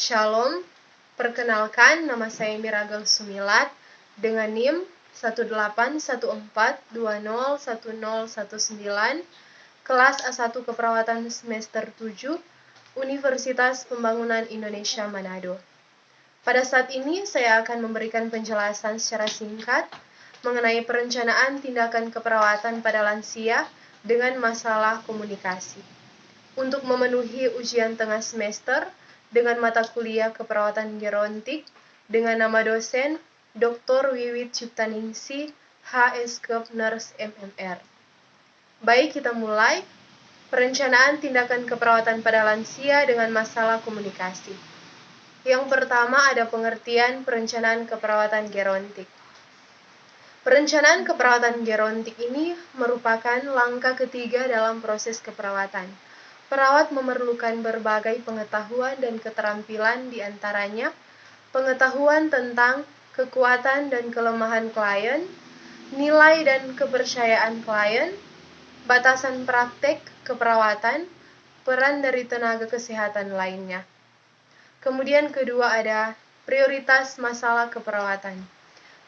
Shalom, perkenalkan nama saya Miragel Sumilat dengan NIM 18142010119, kelas A1 Keperawatan semester 7, Universitas Pembangunan Indonesia Manado. Pada saat ini saya akan memberikan penjelasan secara singkat mengenai perencanaan tindakan keperawatan pada lansia dengan masalah komunikasi. Untuk memenuhi ujian tengah semester dengan mata kuliah keperawatan gerontik dengan nama dosen Dr. Wiwit Ciptaningsih, HSKEP Nurse MMR. Baik, kita mulai. Perencanaan tindakan keperawatan pada lansia dengan masalah komunikasi. Yang pertama ada pengertian perencanaan keperawatan gerontik. Perencanaan keperawatan gerontik ini merupakan langkah ketiga dalam proses keperawatan. Perawat memerlukan berbagai pengetahuan dan keterampilan, di antaranya pengetahuan tentang kekuatan dan kelemahan klien, nilai dan kepercayaan klien, batasan praktek keperawatan, peran dari tenaga kesehatan lainnya. Kemudian kedua ada prioritas masalah keperawatan.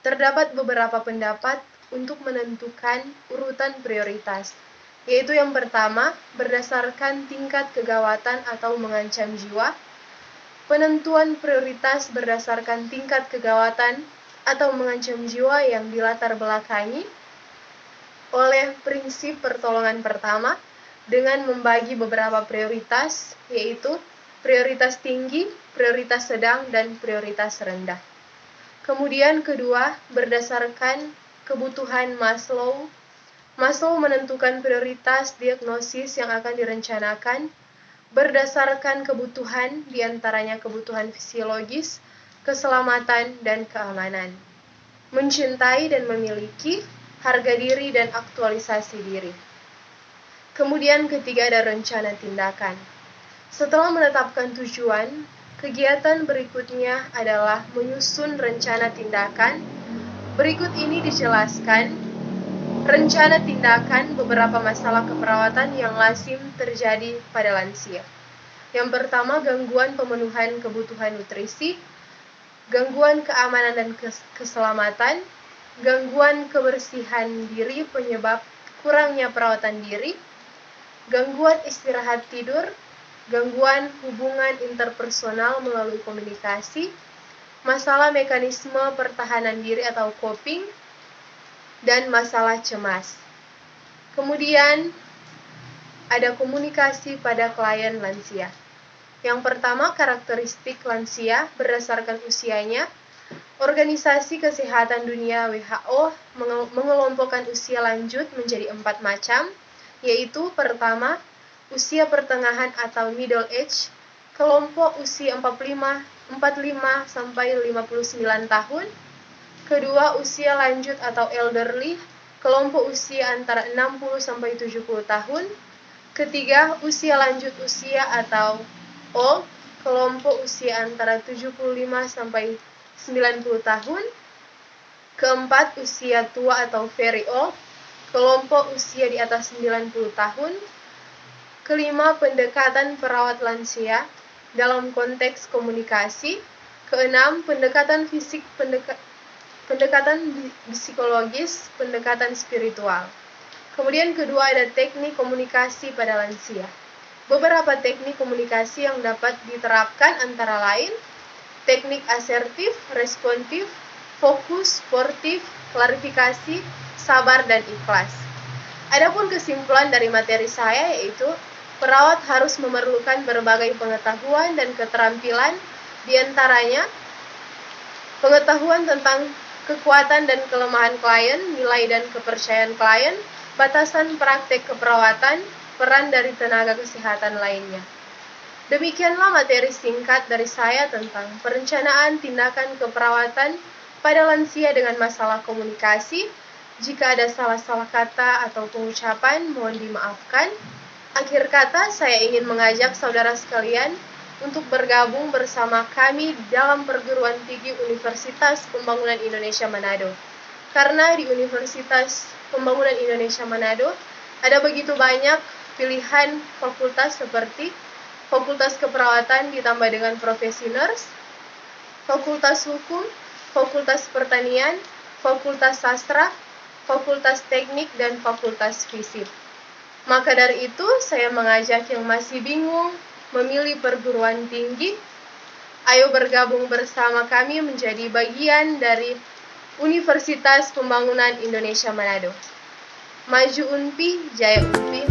Terdapat beberapa pendapat untuk menentukan urutan prioritas, yaitu yang pertama, berdasarkan tingkat kegawatan atau mengancam jiwa. Penentuan prioritas berdasarkan tingkat kegawatan atau mengancam jiwa yang dilatar belakangi oleh prinsip pertolongan pertama dengan membagi beberapa prioritas, yaitu prioritas tinggi, prioritas sedang, dan prioritas rendah. Kemudian kedua, berdasarkan kebutuhan Maslow. Maslow menentukan prioritas diagnosis yang akan direncanakan berdasarkan kebutuhan, diantaranya kebutuhan fisiologis, keselamatan, dan keamanan, mencintai dan memiliki, harga diri, dan aktualisasi diri. Kemudian ketiga ada rencana tindakan. Setelah menetapkan tujuan, kegiatan berikutnya adalah menyusun rencana tindakan. Berikut ini dijelaskan rencana tindakan beberapa masalah keperawatan yang lazim terjadi pada lansia. Yang pertama, gangguan pemenuhan kebutuhan nutrisi, gangguan keamanan dan keselamatan, gangguan kebersihan diri penyebab kurangnya perawatan diri, gangguan istirahat tidur, gangguan hubungan interpersonal melalui komunikasi, masalah mekanisme pertahanan diri atau coping, dan masalah cemas. Kemudian ada komunikasi pada klien lansia. Yang pertama, karakteristik lansia berdasarkan usianya. Organisasi Kesehatan Dunia WHO mengelompokkan usia lanjut menjadi 4 macam, yaitu pertama, usia pertengahan atau middle age, kelompok usia 45 sampai 59 tahun. Kedua, usia lanjut atau elderly, kelompok usia antara 60 sampai 70 tahun. Ketiga, usia lanjut usia atau old, kelompok usia antara 75 sampai 90 tahun. Keempat, usia tua atau very old, kelompok usia di atas 90 tahun. Kelima, pendekatan perawat lansia dalam konteks komunikasi. Keenam, pendekatan fisik, pendekatan psikologis, pendekatan spiritual. Kemudian kedua ada teknik komunikasi pada lansia. Beberapa teknik komunikasi yang dapat diterapkan antara lain teknik asertif, responsif, fokus, sportif, klarifikasi, sabar, dan ikhlas. Adapun kesimpulan dari materi saya yaitu perawat harus memerlukan berbagai pengetahuan dan keterampilan, diantaranya pengetahuan tentang kekuatan dan kelemahan klien, nilai dan kepercayaan klien, batasan praktek keperawatan, peran dari tenaga kesehatan lainnya. Demikianlah materi singkat dari saya tentang perencanaan tindakan keperawatan pada lansia dengan masalah komunikasi. Jika ada salah-salah kata atau pengucapan, mohon dimaafkan. Akhir kata, saya ingin mengajak saudara sekalian untuk bergabung bersama kami dalam perguruan tinggi Universitas Pembangunan Indonesia Manado. Karena di Universitas Pembangunan Indonesia Manado ada begitu banyak pilihan fakultas seperti Fakultas Keperawatan ditambah dengan profesi nurse, Fakultas Hukum, Fakultas Pertanian, Fakultas Sastra, Fakultas Teknik, dan Fakultas Fisip. Maka dari itu, saya mengajak yang masih bingung memilih perguruan tinggi, ayo bergabung bersama kami menjadi bagian dari Universitas Pembangunan Indonesia Manado. Maju UNPI, Jaya UNPI.